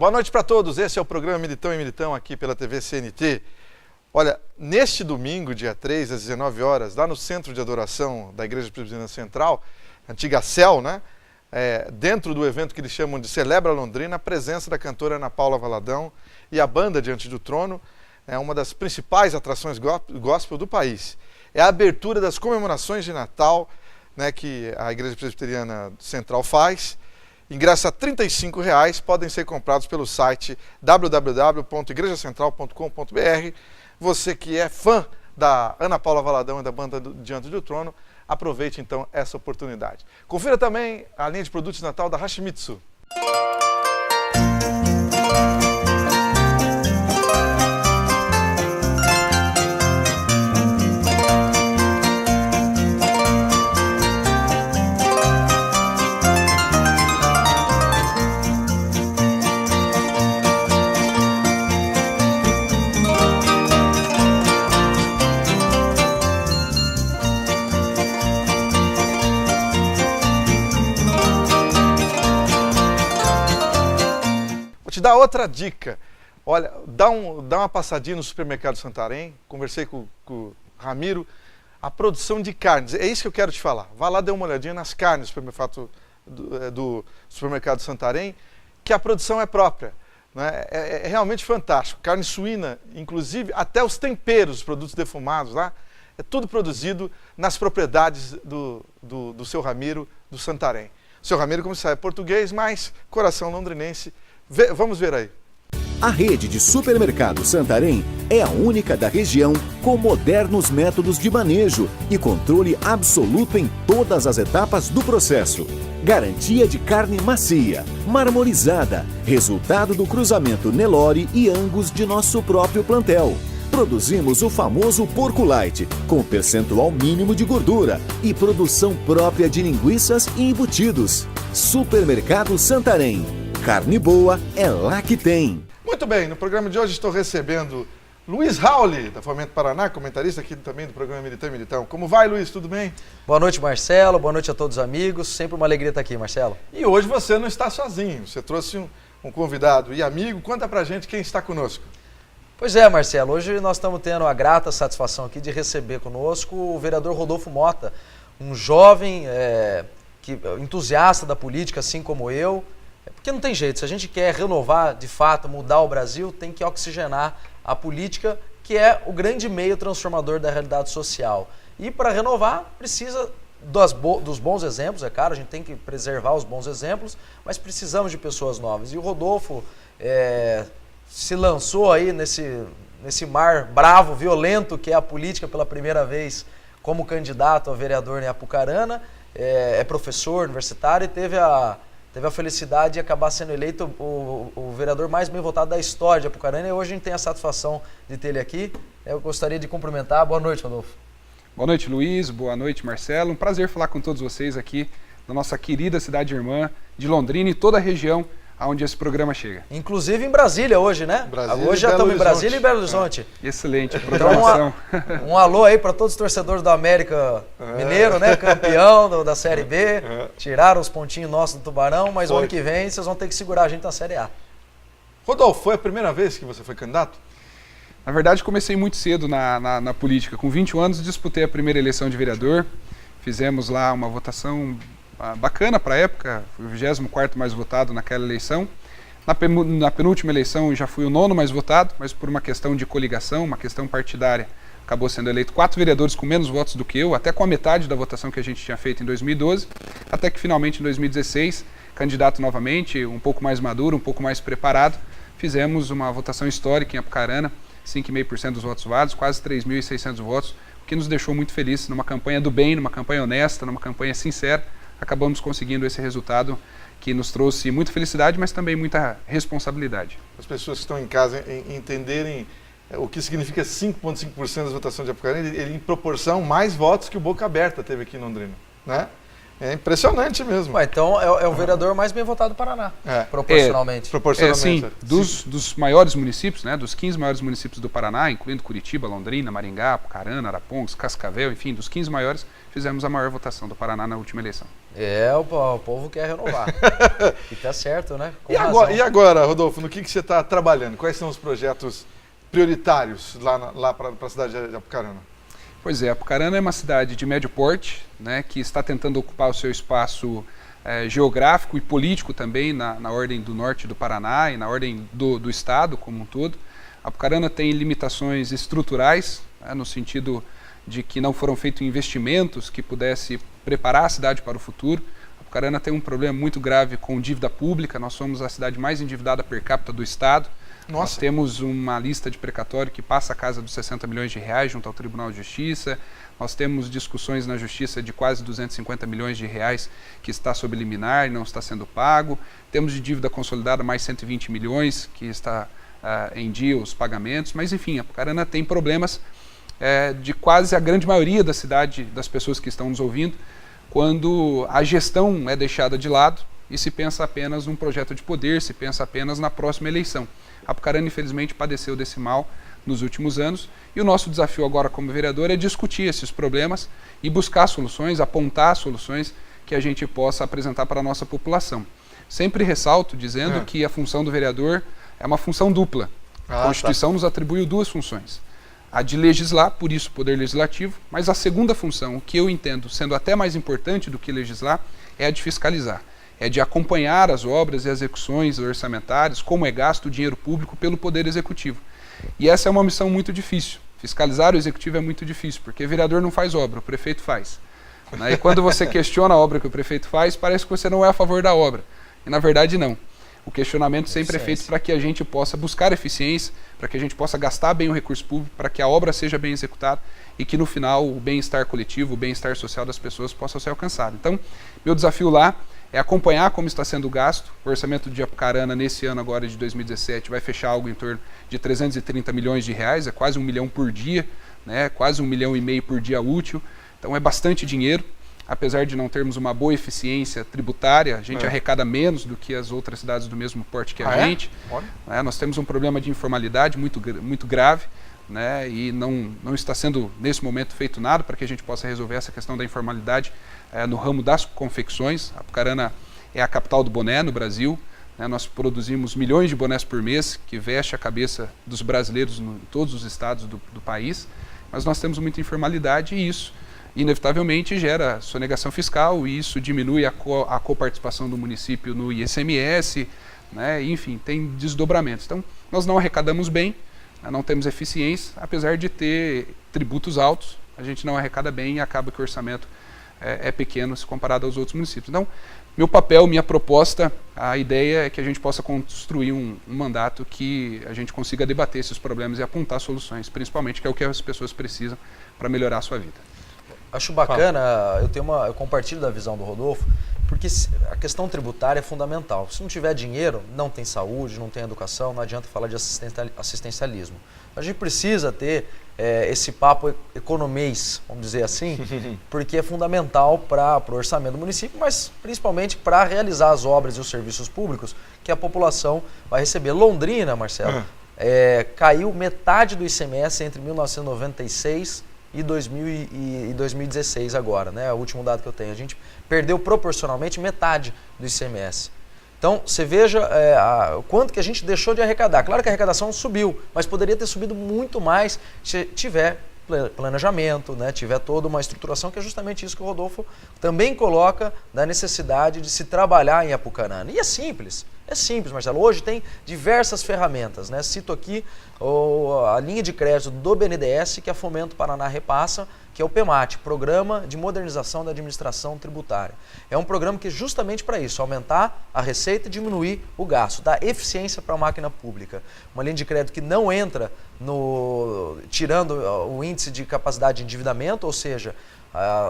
Boa noite para todos. Esse é o programa Militão e Militão aqui pela TV CNT. Olha, neste domingo, dia 3, às 19 horas, lá no Centro de Adoração da Igreja Presbiteriana Central, antiga CEL, né? Dentro do evento que eles chamam de Celebra Londrina, a presença da cantora Ana Paula Valadão e a banda Diante do Trono, é uma das principais atrações gospel do país. É a abertura das comemorações de Natal, né, que a Igreja Presbiteriana Central faz. Ingressos a R$ 35 podem ser comprados pelo site www.igrejacentral.com.br. Você que é fã da Ana Paula Valadão e da banda Diante do Trono, aproveite então essa oportunidade. Confira também a linha de produtos de Natal da Hashimitsu. Te dar outra dica, olha, dá uma passadinha no supermercado Santarém, conversei com o Ramiro, a produção de carnes, é isso que eu quero te falar, vá lá dar uma olhadinha nas carnes do supermercado Santarém, que a produção é própria, né? É realmente fantástico, carne suína, inclusive até os temperos, os produtos defumados lá, é tudo produzido nas propriedades do seu Ramiro, do Santarém. O seu Ramiro, como você sabe, é português, mas coração londrinense. Vamos ver aí. A rede de supermercado Santarém é a única da região com modernos métodos de manejo e controle absoluto em todas as etapas do processo. Garantia de carne macia, marmorizada, resultado do cruzamento Nelore e Angus de nosso próprio plantel. Produzimos o famoso porco light, com percentual mínimo de gordura e produção própria de linguiças e embutidos. Supermercado Santarém. Carne boa é lá que tem. Muito bem, no programa de hoje estou recebendo Luiz Rauli, da Fomento Paraná, comentarista aqui também do programa Militão e Militão. Como vai, Luiz? Tudo bem? Boa noite, Marcelo. Boa noite a todos os amigos. Sempre uma alegria estar aqui, Marcelo. E hoje você não está sozinho. Você trouxe um convidado e amigo. Conta pra gente quem está conosco. Pois é, Marcelo. Hoje nós estamos tendo a grata satisfação aqui de receber conosco o vereador Rodolfo Mota, um jovem entusiasta da política, assim como eu. Porque não tem jeito, se a gente quer renovar, de fato, mudar o Brasil, tem que oxigenar a política, que é o grande meio transformador da realidade social. E para renovar, precisa dos bons exemplos, é claro, a gente tem que preservar os bons exemplos, mas precisamos de pessoas novas. E o Rodolfo se lançou aí nesse mar bravo, violento, que é a política pela primeira vez como candidato a vereador em Apucarana, é professor universitário e teve a felicidade de acabar sendo eleito o vereador mais bem votado da história de Apucarana e hoje a gente tem a satisfação de ter ele aqui. Eu gostaria de cumprimentar. Boa noite, Rodolfo. Boa noite, Luiz. Boa noite, Marcelo. Um prazer falar com todos vocês aqui da nossa querida cidade irmã de Londrina e toda a região aonde esse programa chega. Inclusive em Brasília hoje, né? Hoje já estamos em Brasília e Belo Horizonte. Excelente a programação. Então, um alô aí para todos os torcedores do América Mineiro, né? Campeão da Série B. Tiraram os pontinhos nossos do Tubarão, mas o ano que vem vocês vão ter que segurar a gente na Série A. Rodolfo, foi a primeira vez que você foi candidato? Na verdade, comecei muito cedo na política. Com 21 anos, disputei a primeira eleição de vereador. Fizemos lá uma votação bacana para a época, fui o 24º mais votado naquela eleição. Na penúltima eleição eu já fui o 9º mais votado, mas por uma questão de coligação, uma questão partidária, acabou sendo eleito 4 vereadores com menos votos do que eu, até com a metade da votação que a gente tinha feito em 2012, até que finalmente em 2016, candidato novamente, um pouco mais maduro, um pouco mais preparado, fizemos uma votação histórica em Apucarana, 5,5% dos votos válidos, quase 3.600 votos, o que nos deixou muito felizes numa campanha do bem, numa campanha honesta, numa campanha sincera. Acabamos conseguindo esse resultado que nos trouxe muita felicidade, mas também muita responsabilidade. As pessoas que estão em casa entenderem o que significa 5,5% da votação de Apucarana, ele em proporção mais votos que o Boca Aberta teve aqui em Londrina, né? É impressionante mesmo. Ué, então é o vereador mais bem votado do Paraná, proporcionalmente. Proporcionalmente. Sim, dos maiores municípios, né, dos 15 maiores municípios do Paraná, incluindo Curitiba, Londrina, Maringá, Apucarana, Arapongas, Cascavel, enfim, dos 15 maiores, fizemos a maior votação do Paraná na última eleição. O povo quer renovar. E tá certo, né? E agora, Rodolfo, no que você está trabalhando? Quais são os projetos prioritários lá para a cidade de Apucarana? Pois é, Apucarana é uma cidade de médio porte, né, que está tentando ocupar o seu espaço geográfico e político também na ordem do norte do Paraná e na ordem do estado como um todo. Apucarana tem limitações estruturais, né, no sentido de que não foram feitos investimentos que pudesse preparar a cidade para o futuro. Apucarana tem um problema muito grave com dívida pública, nós somos a cidade mais endividada per capita do estado. Nossa. Nós temos uma lista de precatório que passa a casa dos 60 milhões de reais junto ao Tribunal de Justiça. Nós temos discussões na Justiça de quase 250 milhões de reais que está sob liminar e não está sendo pago. Temos de dívida consolidada mais 120 milhões que está em dia os pagamentos. Mas enfim, Apucarana tem problemas de quase a grande maioria da cidade, das pessoas que estão nos ouvindo, quando a gestão é deixada de lado e se pensa apenas num projeto de poder, se pensa apenas na próxima eleição. Apucarana, infelizmente, padeceu desse mal nos últimos anos e o nosso desafio agora como vereador é discutir esses problemas e buscar soluções, apontar soluções que a gente possa apresentar para a nossa população. Sempre ressalto dizendo que a função do vereador é uma função dupla. A Constituição nos atribuiu duas funções. A de legislar, por isso poder legislativo, mas a segunda função, que eu entendo sendo até mais importante do que legislar, é a de fiscalizar. É de acompanhar as obras e as execuções orçamentárias, como é gasto o dinheiro público pelo Poder Executivo. E essa é uma missão muito difícil. Fiscalizar o Executivo é muito difícil, porque o vereador não faz obra, o prefeito faz. E quando você questiona a obra que o prefeito faz, parece que você não é a favor da obra. E na verdade não. O questionamento sempre é feito para que a gente possa buscar eficiência, para que a gente possa gastar bem o recurso público, para que a obra seja bem executada e que no final o bem-estar coletivo, o bem-estar social das pessoas possa ser alcançado. Então, meu desafio lá é acompanhar como está sendo gasto. O orçamento de Apucarana nesse ano agora de 2017 vai fechar algo em torno de 330 milhões de reais, é quase 1 milhão por dia, né? Quase 1,5 milhão por dia útil. Então é bastante dinheiro, apesar de não termos uma boa eficiência tributária, a gente arrecada menos do que as outras cidades do mesmo porte que a gente. Nós temos um problema de informalidade muito grave, né? E não está sendo nesse momento feito nada para que a gente possa resolver essa questão da informalidade no ramo das confecções. Apucarana é a capital do boné no Brasil, né? Nós produzimos milhões de bonés por mês, que veste a cabeça dos brasileiros em todos os estados do país, mas nós temos muita informalidade e isso inevitavelmente gera sonegação fiscal e isso diminui a coparticipação do município no ICMS, né? Enfim, tem desdobramentos. Então, nós não arrecadamos bem, não temos eficiência, apesar de ter tributos altos, a gente não arrecada bem e acaba que o orçamento é pequeno se comparado aos outros municípios. Então, meu papel, minha proposta, a ideia é que a gente possa construir um mandato que a gente consiga debater esses problemas e apontar soluções, principalmente, que é o que as pessoas precisam para melhorar a sua vida. Acho bacana, eu compartilho da visão do Rodolfo, porque a questão tributária é fundamental. Se não tiver dinheiro, não tem saúde, não tem educação, não adianta falar de assistencialismo. A gente precisa ter esse papo economês, vamos dizer assim, porque é fundamental para o orçamento do município, mas principalmente para realizar as obras e os serviços públicos que a população vai receber. Londrina, Marcelo, caiu metade do ICMS entre 1996 e 2016 agora, né? É o último dado que eu tenho. A gente perdeu proporcionalmente metade do ICMS. Então, você veja o quanto que a gente deixou de arrecadar. Claro que a arrecadação subiu, mas poderia ter subido muito mais se tiver planejamento, né? Tiver toda uma estruturação, que é justamente isso que o Rodolfo também coloca, da necessidade de se trabalhar em Apucarana. E é simples, Marcelo. Hoje tem diversas ferramentas, né? Cito aqui a linha de crédito do BNDES que a Fomento Paraná repassa, que é o PMAT, Programa de Modernização da Administração Tributária. É um programa que é justamente para isso, aumentar a receita e diminuir o gasto, dar eficiência para a máquina pública. Uma linha de crédito que não entra tirando o índice de capacidade de endividamento, ou seja,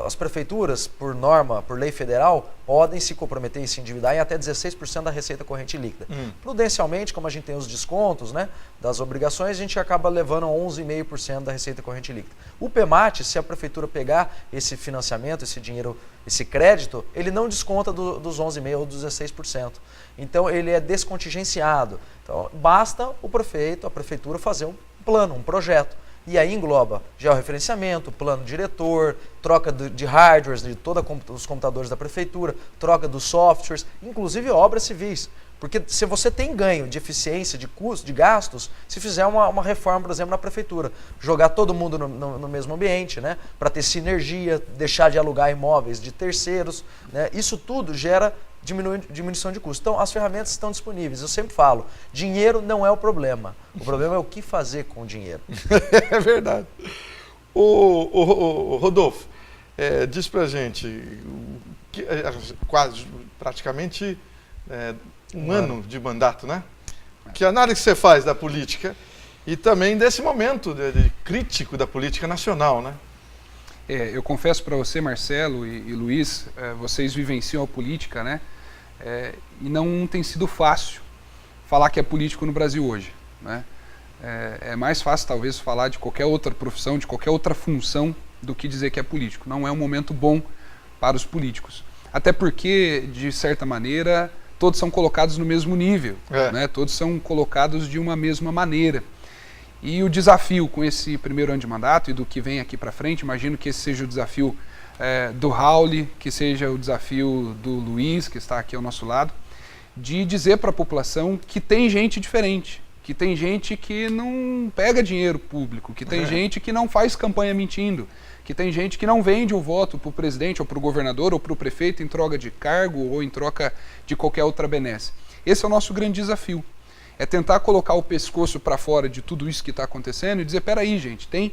As prefeituras, por norma, por lei federal, podem se comprometer e se endividar em até 16% da receita corrente líquida. Prudencialmente, como a gente tem os descontos, né, das obrigações, a gente acaba levando a 11,5% da receita corrente líquida. O PEMAT, se a prefeitura pegar esse financiamento, esse dinheiro, esse crédito, ele não desconta dos 11,5% ou dos 16%. Então, ele é descontingenciado. Então, basta o prefeito, a prefeitura fazer um plano, um projeto. E aí engloba georreferenciamento, plano diretor, troca de hardwares de todos os computadores da prefeitura, troca dos softwares, inclusive obras civis. Porque se você tem ganho de eficiência, de custo, de gastos, se fizer uma reforma, por exemplo, na prefeitura, jogar todo mundo no mesmo ambiente, né, para ter sinergia, deixar de alugar imóveis de terceiros, né, isso tudo gera diminuição de custo. Então, as ferramentas estão disponíveis. Eu sempre falo, dinheiro não é o problema. O problema é o que fazer com o dinheiro. É verdade. O Rodolfo, diz pra gente, quase, praticamente um ano de mandato, né? Que análise você faz da política e também desse momento de crítico da política nacional, né? Eu confesso para você, Marcelo e Luiz, vocês vivenciam a política, né? E não tem sido fácil falar que é político no Brasil hoje, né? É mais fácil talvez falar de qualquer outra profissão, de qualquer outra função do que dizer que é político. Não é um momento bom para os políticos. Até porque, de certa maneira, todos são colocados no mesmo nível, né? Todos são colocados de uma mesma maneira. E o desafio com esse primeiro ano de mandato e do que vem aqui para frente, imagino que esse seja o desafio do Raul, que seja o desafio do Luiz, que está aqui ao nosso lado, de dizer para a população que tem gente diferente, que tem gente que não pega dinheiro público, que tem gente que não faz campanha mentindo, que tem gente que não vende o voto para o presidente ou para o governador ou para o prefeito em troca de cargo ou em troca de qualquer outra benesse. Esse é o nosso grande desafio. É tentar colocar o pescoço para fora de tudo isso que está acontecendo e dizer, peraí, gente, tem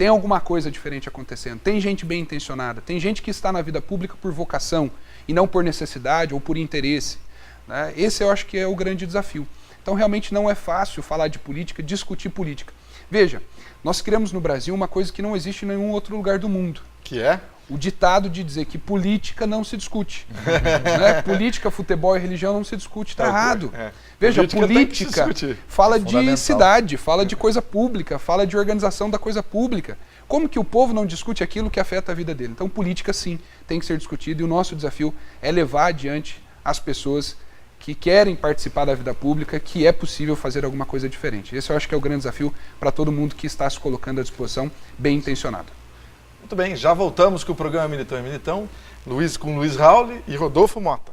alguma coisa diferente acontecendo, tem gente bem intencionada, tem gente que está na vida pública por vocação e não por necessidade ou por interesse, né? Esse eu acho que é o grande desafio. Então realmente não é fácil falar de política, discutir política. Veja, nós criamos no Brasil uma coisa que não existe em nenhum outro lugar do mundo. Que é? O ditado de dizer que política não se discute. Né? Política, futebol e religião não se discute, está errado. Veja, política fala de cidade, fala de coisa pública, fala de organização da coisa pública. Como que o povo não discute aquilo que afeta a vida dele? Então, política, sim, tem que ser discutida e o nosso desafio é levar adiante as pessoas que querem participar da vida pública, que é possível fazer alguma coisa diferente. Esse eu acho que é o grande desafio para todo mundo que está se colocando à disposição, bem intencionado. Muito bem, já voltamos com o programa Militão e Militão, com Luiz Raul e Rodolfo Mota.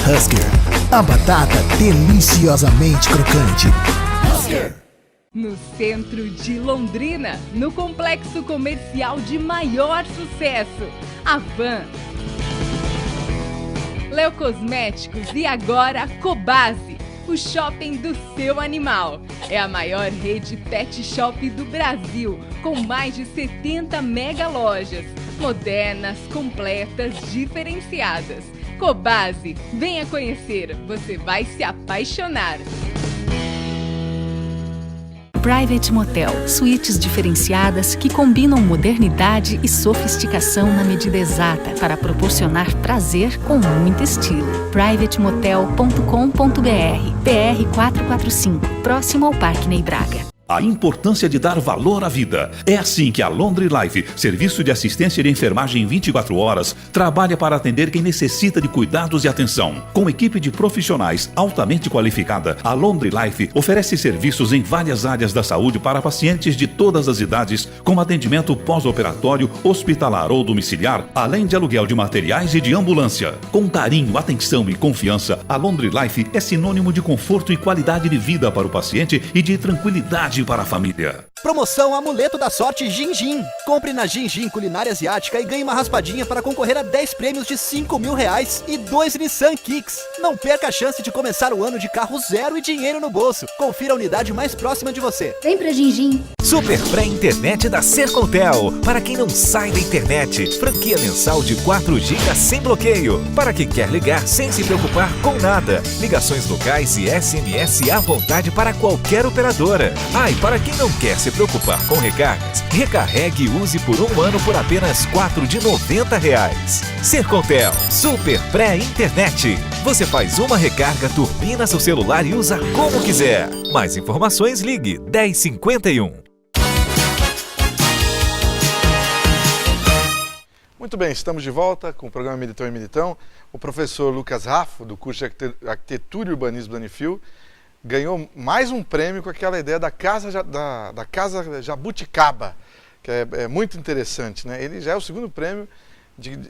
Husker, a batata deliciosamente crocante. Husker. No centro de Londrina, no complexo comercial de maior sucesso, a Van. Leo Cosméticos e agora Cobase, o shopping do seu animal. É a maior rede pet shop do Brasil, com mais de 70 mega lojas, modernas, completas, diferenciadas. Cobase, venha conhecer, você vai se apaixonar. Private Motel, suítes diferenciadas que combinam modernidade e sofisticação na medida exata para proporcionar prazer com muito estilo. privatemotel.com.br, PR 445, próximo ao Parque Ney Braga. A importância de dar valor à vida. É assim que a Laundry Life, serviço de assistência de enfermagem 24 horas, trabalha para atender quem necessita de cuidados e atenção. Com equipe de profissionais altamente qualificada, a Laundry Life oferece serviços em várias áreas da saúde para pacientes de todas as idades, com atendimento pós-operatório, hospitalar ou domiciliar, além de aluguel de materiais e de ambulância. Com carinho, atenção e confiança, a Laundry Life é sinônimo de conforto e qualidade de vida para o paciente e de tranquilidade para a família. Promoção Amuleto da Sorte Gin-Gin. Compre na Gin-Gin Culinária Asiática e ganhe uma raspadinha para concorrer a 10 prêmios de R$5.000 e 2 Nissan Kicks. Não perca a chance de começar o ano de carro zero e dinheiro no bolso. Confira a unidade mais próxima de você. Vem pra Gin-Gin. Super pré-internet da Sercontel. Para quem não sai da internet, franquia mensal de 4 GB sem bloqueio. Para quem quer ligar sem se preocupar com nada. Ligações locais e SMS à vontade para qualquer operadora. E para quem não quer se preocupar com recargas, recarregue e use por 1 ano por apenas R$4 de R$90. Sercontel, super pré-internet. Você faz uma recarga, turbina seu celular e usa como quiser. Mais informações, ligue 1051. Muito bem, estamos de volta com o programa Militão e Militão. O professor Lucas Raffo, do curso de Arquitetura e Urbanismo da Unifil, ganhou mais um prêmio com aquela ideia da Casa Jabuticaba, que é muito interessante, né? Ele já é o segundo prêmio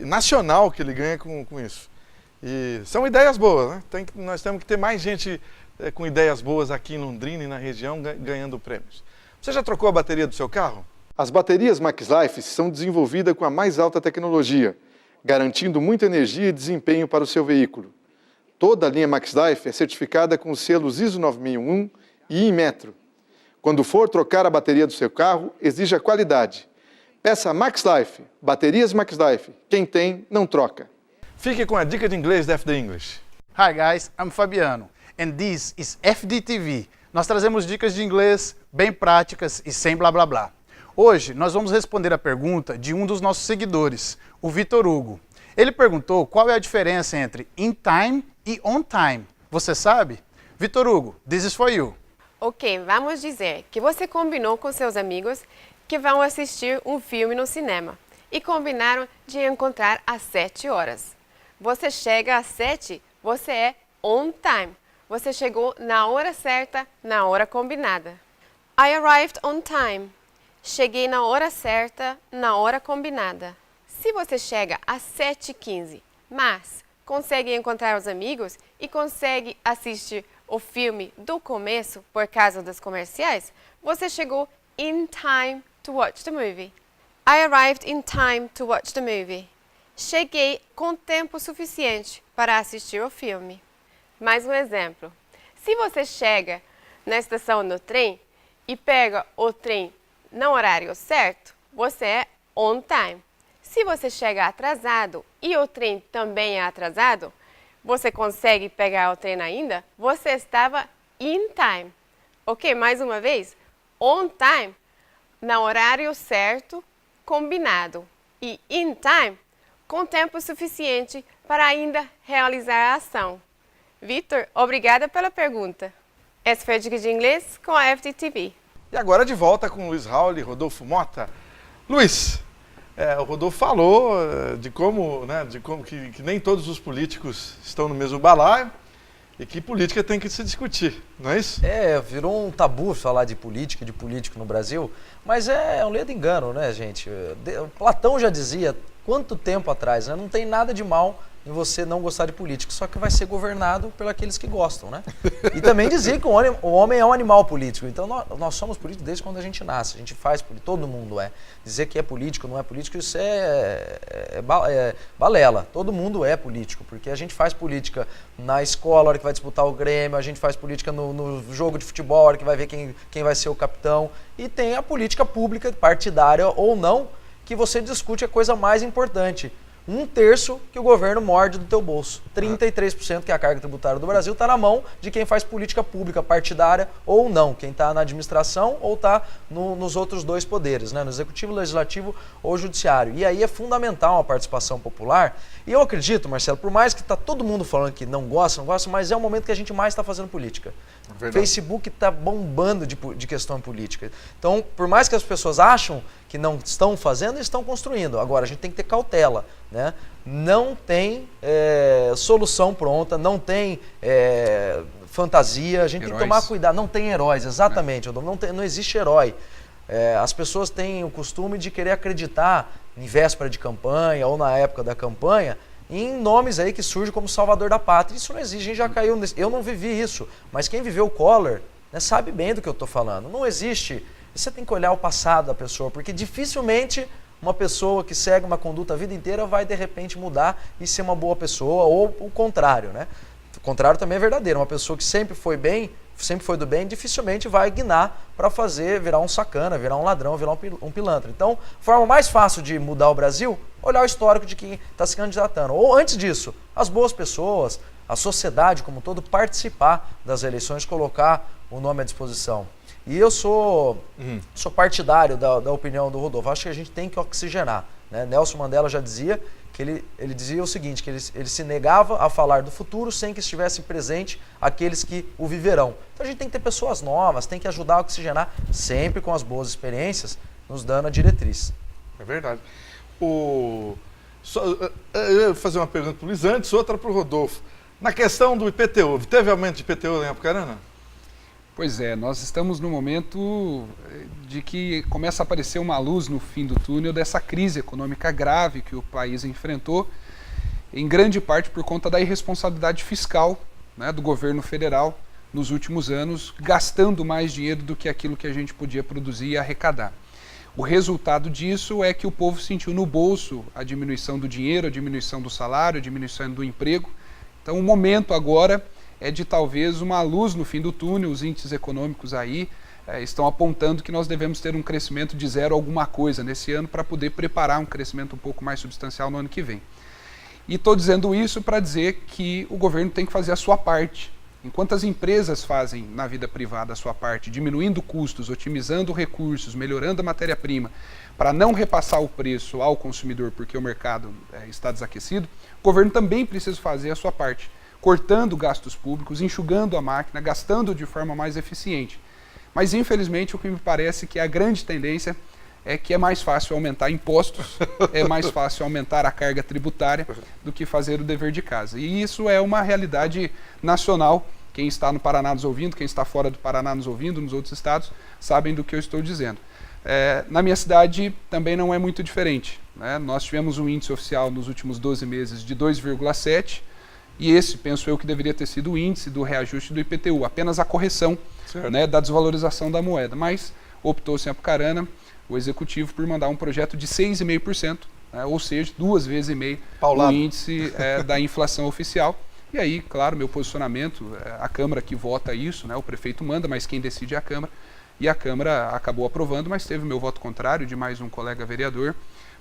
nacional que ele ganha com isso. E são ideias boas, né? Nós temos que ter mais gente com ideias boas aqui em Londrina e na região ganhando prêmios. Você já trocou a bateria do seu carro? As baterias MaxLife são desenvolvidas com a mais alta tecnologia, garantindo muita energia e desempenho para o seu veículo. Toda a linha MaxLife é certificada com os selos ISO 9001 e Inmetro. Quando for trocar a bateria do seu carro, exija qualidade. Peça MaxLife, baterias MaxLife. Quem tem, não troca. Fique com a dica de inglês da FD English. Hi guys, I'm Fabiano and this is FDTV. Nós trazemos dicas de inglês bem práticas e sem blá blá blá. Hoje nós vamos responder a pergunta de um dos nossos seguidores, o Vitor Hugo. Ele perguntou qual é a diferença entre in time e on time. Você sabe? Vitor Hugo, this is for you. Ok, vamos dizer que você combinou com seus amigos que vão assistir um filme no cinema e combinaram de encontrar às 7 horas. Você chega às 7, você é on time. Você chegou na hora certa, na hora combinada. I arrived on time. Cheguei na hora certa, na hora combinada. Se você chega às 7h15, mas consegue encontrar os amigos e consegue assistir o filme do começo por causa dos comerciais, você chegou in time to watch the movie. I arrived in time to watch the movie. Cheguei com tempo suficiente para assistir o filme. Mais um exemplo. Se você chega na estação do trem e pega o trem no horário certo, você é on time. Se você chega atrasado e o trem também é atrasado, você consegue pegar o trem ainda, você estava in time. Ok, mais uma vez, on time, no horário certo, combinado. E in time, com tempo suficiente para ainda realizar a ação. Vitor, obrigada pela pergunta. Essa foi a dica de inglês com a FDTV. E agora de volta com o Luiz Raul e Rodolfo Mota. Luiz, o Rodolfo falou de como que nem todos os políticos estão no mesmo balaio e que política tem que se discutir, não é isso? Virou um tabu falar de política e de político no Brasil, mas é um ledo engano, né, gente? Platão já dizia, quanto tempo atrás, né? Não tem nada de mal em você não gostar de política, só que vai ser governado por aqueles que gostam, né? E também dizia que o homem é um animal político, então nós somos políticos desde quando a gente nasce, a gente faz política, todo mundo é. Dizer que é político, não é político, isso é balela, todo mundo é político, porque a gente faz política na escola, a hora que vai disputar o Grêmio, a gente faz política no jogo de futebol, a hora que vai ver quem vai ser o capitão, e tem a política pública, partidária ou não, que você discute a coisa mais importante. 1/3 que o governo morde do teu bolso. 33% que é a carga tributária do Brasil está na mão de quem faz política pública partidária ou não. Quem está na administração ou está nos outros dois poderes, né? No executivo, legislativo ou judiciário. E aí é fundamental a participação popular. E eu acredito, Marcelo, por mais que está todo mundo falando que não gosta, mas é o momento que a gente mais está fazendo política. Verdade. Facebook está bombando de questão política. Então, por mais que as pessoas acham que não estão fazendo, estão construindo. Agora, a gente tem que ter cautela, né? Não tem solução pronta, não tem fantasia, a gente tem que tomar cuidado. Não tem heróis, exatamente. Não existe herói. As pessoas têm o costume de querer acreditar em véspera de campanha ou na época da campanha em nomes aí que surgem como salvador da pátria. Isso não existe, a gente já caiu nesse... Eu não vivi isso, mas quem viveu o Collor, né, sabe bem do que eu estou falando. Não existe E você tem que olhar o passado da pessoa, porque dificilmente uma pessoa que segue uma conduta a vida inteira vai de repente mudar e ser uma boa pessoa, ou o contrário, né? O contrário também é verdadeiro. Uma pessoa que sempre foi do bem, dificilmente vai guinar para virar um sacana, virar um ladrão, virar um pilantra. Então, a forma mais fácil de mudar o Brasil, olhar o histórico de quem está se candidatando. Ou antes disso, as boas pessoas, a sociedade como um todo, participar das eleições, colocar o nome à disposição. E eu sou partidário da opinião do Rodolfo. Acho que a gente tem que oxigenar, né? Nelson Mandela já dizia que ele dizia o seguinte, que ele se negava a falar do futuro sem que estivesse presente aqueles que o viverão. Então a gente tem que ter pessoas novas, tem que ajudar a oxigenar, sempre com as boas experiências, nos dando a diretriz. É verdade. Eu ia fazer uma pergunta para o Luiz antes, outra para o Rodolfo. Na questão do IPTU, teve aumento de IPTU em Apucarana? Pois é, nós estamos no momento de que começa a aparecer uma luz no fim do túnel dessa crise econômica grave que o país enfrentou, em grande parte por conta da irresponsabilidade fiscal, né, do governo federal nos últimos anos, gastando mais dinheiro do que aquilo que a gente podia produzir e arrecadar. O resultado disso é que o povo sentiu no bolso a diminuição do dinheiro, a diminuição do salário, a diminuição do emprego. Então o momento agora é de talvez uma luz no fim do túnel. Os índices econômicos aí estão apontando que nós devemos ter um crescimento de 0 alguma coisa nesse ano para poder preparar um crescimento um pouco mais substancial no ano que vem. E estou dizendo isso para dizer que o governo tem que fazer a sua parte. Enquanto as empresas fazem na vida privada a sua parte, diminuindo custos, otimizando recursos, melhorando a matéria-prima, para não repassar o preço ao consumidor porque o mercado está desaquecido, o governo também precisa fazer a sua parte, cortando gastos públicos, enxugando a máquina, gastando de forma mais eficiente. Mas, infelizmente, o que me parece que a grande tendência é que é mais fácil aumentar impostos, é mais fácil aumentar a carga tributária do que fazer o dever de casa. E isso é uma realidade nacional. Quem está no Paraná nos ouvindo, quem está fora do Paraná nos ouvindo, nos outros estados, sabem do que eu estou dizendo. Na minha cidade também não é muito diferente, né? Nós tivemos um índice oficial nos últimos 12 meses de 2,7%, e esse, penso eu, que deveria ter sido o índice do reajuste do IPTU, apenas a correção, né, da desvalorização da moeda. Mas optou-se em Apucarana, o executivo, por mandar um projeto de 6,5%, né, ou seja, 2,5 vezes o índice da inflação oficial. E aí, claro, meu posicionamento, a Câmara que vota isso, né, o prefeito manda, mas quem decide é a Câmara. E a Câmara acabou aprovando, mas teve o meu voto contrário de mais um colega vereador,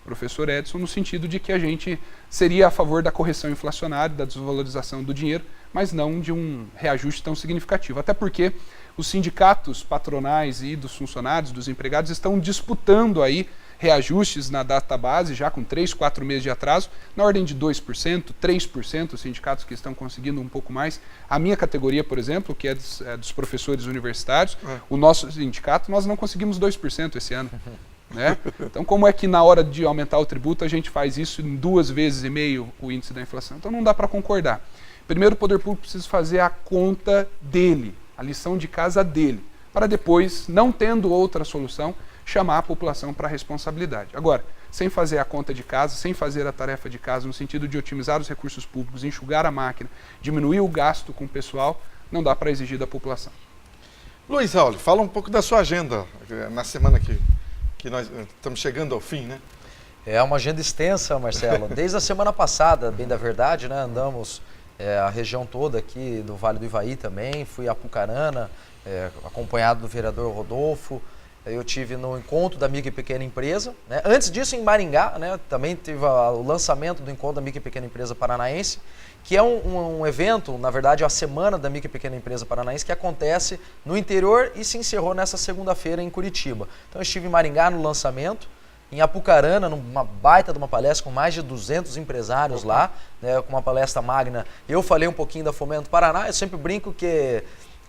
professor Edson, no sentido de que a gente seria a favor da correção inflacionária, da desvalorização do dinheiro, mas não de um reajuste tão significativo. Até porque os sindicatos patronais e dos funcionários, dos empregados, estão disputando aí reajustes na data base, já com 3, 4 meses de atraso, na ordem de 2%, 3%, os sindicatos que estão conseguindo um pouco mais. A minha categoria, por exemplo, que é dos professores universitários, o nosso sindicato, nós não conseguimos 2% esse ano. Né? Então, como é que na hora de aumentar o tributo a gente faz isso em 2,5 vezes o índice da inflação? Então não dá para concordar. Primeiro, o poder público precisa fazer a conta dele, a lição de casa dele, para depois, não tendo outra solução, chamar a população para a responsabilidade. Agora, sem fazer a conta de casa, sem fazer a tarefa de casa no sentido de otimizar os recursos públicos, enxugar a máquina, diminuir o gasto com o pessoal, não dá para exigir da população. Luiz Raul, fala um pouco da sua agenda na semana que nós estamos chegando ao fim, né? É uma agenda extensa, Marcelo. Desde a semana passada, bem da verdade, né? Andamos a região toda aqui do Vale do Ivaí também, fui a Apucarana, acompanhado do vereador Rodolfo. Eu tive no encontro da micro e pequena empresa, né? Antes disso, em Maringá, né? Também tive o lançamento do encontro da micro e pequena empresa paranaense, que é um evento, na verdade, a semana da micro e pequena empresa paranaense, que acontece no interior e se encerrou nessa segunda-feira em Curitiba. Então eu estive em Maringá no lançamento, em Apucarana, numa baita de uma palestra com mais de 200 empresários lá, né, com uma palestra magna. Eu falei um pouquinho da Fomento Paraná, eu sempre brinco que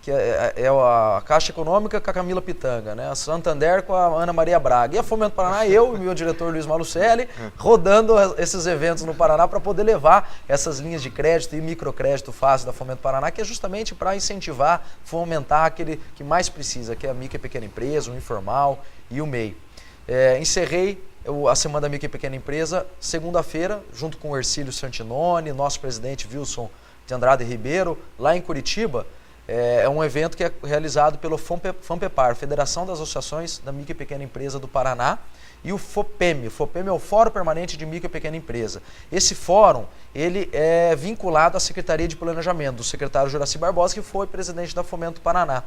é a Caixa Econômica com a Camila Pitanga, né? A Santander com a Ana Maria Braga. E a Fomento Paraná, eu e meu diretor Luiz Malucelli, rodando esses eventos no Paraná para poder levar essas linhas de crédito e microcrédito fácil da Fomento Paraná, que é justamente para incentivar, fomentar aquele que mais precisa, que é a micro e pequena empresa, o informal e o MEI. Encerrei a Semana da Micro e Pequena Empresa segunda-feira, junto com o Hercílio Santinoni, nosso presidente Wilson de Andrade Ribeiro, lá em Curitiba, É um evento que é realizado pelo FAMPEPAR, Federação das Associações da Micro e Pequena Empresa do Paraná, e o FOPEM. O FOPEM é o Fórum Permanente de Micro e Pequena Empresa. Esse fórum, ele é vinculado à Secretaria de Planejamento, do secretário Juraci Barbosa, que foi presidente da Fomento Paraná.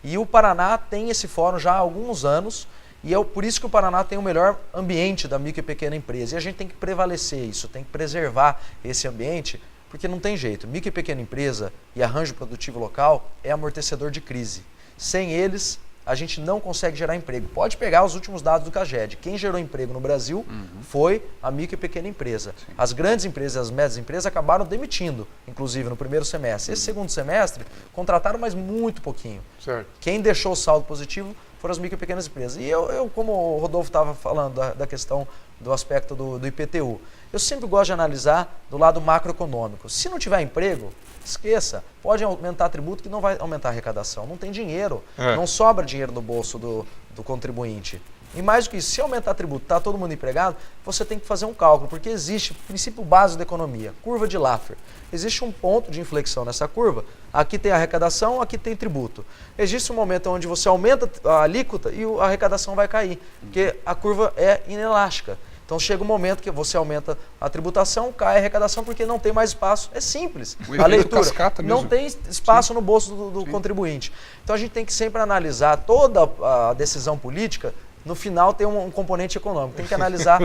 E o Paraná tem esse fórum já há alguns anos, e é por isso que o Paraná tem o melhor ambiente da micro e pequena empresa. E a gente tem que prevalecer isso, tem que preservar esse ambiente, porque não tem jeito. Micro e pequena empresa e arranjo produtivo local é amortecedor de crise. Sem eles, a gente não consegue gerar emprego. Pode pegar os últimos dados do CAGED. Quem gerou emprego no Brasil foi a micro e pequena empresa. Sim. As grandes empresas e as médias empresas acabaram demitindo, inclusive no primeiro semestre. Esse segundo semestre, contrataram, mas muito pouquinho. Certo. Quem deixou o saldo positivo foram as micro e pequenas empresas. E eu como o Rodolfo estava falando da questão do aspecto do IPTU, eu sempre gosto de analisar do lado macroeconômico. Se não tiver emprego, esqueça, pode aumentar tributo que não vai aumentar a arrecadação. Não tem dinheiro, não sobra dinheiro no bolso do contribuinte. E mais do que isso, se aumentar tributo, está todo mundo empregado, você tem que fazer um cálculo, porque existe o princípio básico da economia, curva de Laffer. Existe um ponto de inflexão nessa curva, aqui tem arrecadação, aqui tem tributo. Existe um momento onde você aumenta a alíquota e a arrecadação vai cair, porque a curva é inelástica. Então chega um momento que você aumenta a tributação, cai a arrecadação porque não tem mais espaço. É simples. A leitura não tem espaço no bolso do contribuinte. Então a gente tem que sempre analisar toda a decisão política, no final tem um componente econômico. Tem que analisar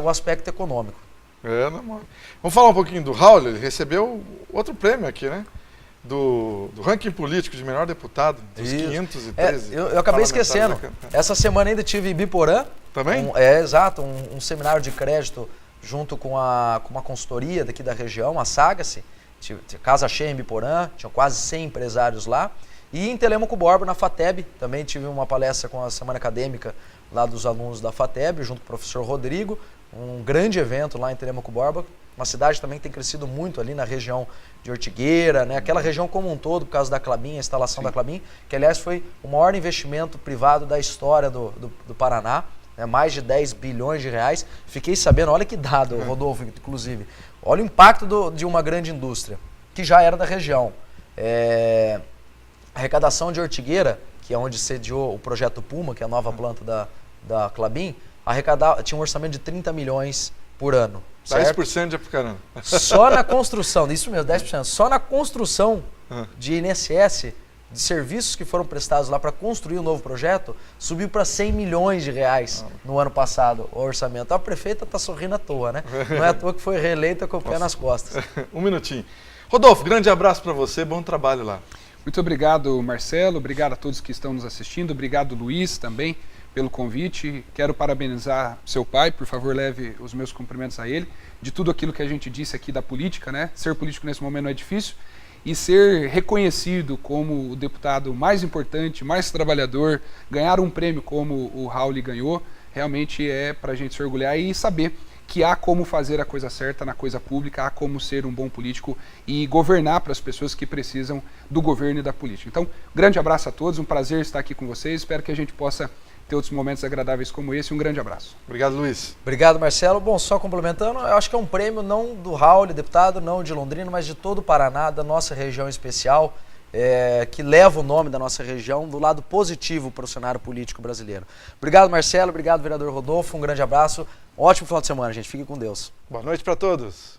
o aspecto econômico. Vamos falar um pouquinho do Raul. Ele recebeu outro prêmio aqui, né? Do ranking político de melhor deputado, dos 513. Eu acabei esquecendo. Essa semana ainda tive Ibiporã. Também? Exato, um seminário de crédito junto com uma consultoria daqui da região, a Sagace. Tinha casa cheia em Ibiporã, tinha quase 100 empresários lá. E em Telêmaco Borba, na FATEB, também tive uma palestra com a Semana Acadêmica lá dos alunos da FATEB, junto com o professor Rodrigo. Um grande evento lá em Telêmaco Borba. Uma cidade também que tem crescido muito ali na região de Ortigueira, né? Aquela região como um todo, por causa da Klabin, a instalação da Klabin, que aliás foi o maior investimento privado da história do Paraná, né? Mais de 10 bilhões de reais. Fiquei sabendo, olha que dado, Rodolfo, inclusive. Olha o impacto de uma grande indústria, que já era da região. A arrecadação de Ortigueira, que é onde sediou o projeto Puma, que é a nova planta da Klabin, tinha um orçamento de 30 milhões por ano. 10% de Apucarana. Só na construção, isso mesmo, 10%. Só na construção de INSS, de serviços que foram prestados lá para construir um novo projeto, subiu para 100 milhões de reais no ano passado o orçamento. A prefeita está sorrindo à toa, né? Não é à toa que foi reeleita com o pé nas costas. Um minutinho. Rodolfo, grande abraço para você, bom trabalho lá. Muito obrigado, Marcelo, obrigado a todos que estão nos assistindo, obrigado, Luiz, também, pelo convite. Quero parabenizar seu pai, por favor, leve os meus cumprimentos a ele, de tudo aquilo que a gente disse aqui da política, né? Ser político nesse momento não é difícil, e ser reconhecido como o deputado mais importante, mais trabalhador, ganhar um prêmio como o Raul ganhou, realmente é para a gente se orgulhar e saber que há como fazer a coisa certa na coisa pública, há como ser um bom político e governar para as pessoas que precisam do governo e da política. Então, grande abraço a todos, um prazer estar aqui com vocês, espero que a gente possa ter outros momentos agradáveis como esse, um grande abraço. Obrigado, Luiz. Obrigado, Marcelo. Bom, só complementando, eu acho que é um prêmio não do Raul, deputado, não de Londrina, mas de todo o Paraná, da nossa região especial, que leva o nome da nossa região do lado positivo para o cenário político brasileiro. Obrigado, Marcelo. Obrigado, vereador Rodolfo. Um grande abraço. Ótimo final de semana, gente. Fique com Deus. Boa noite para todos.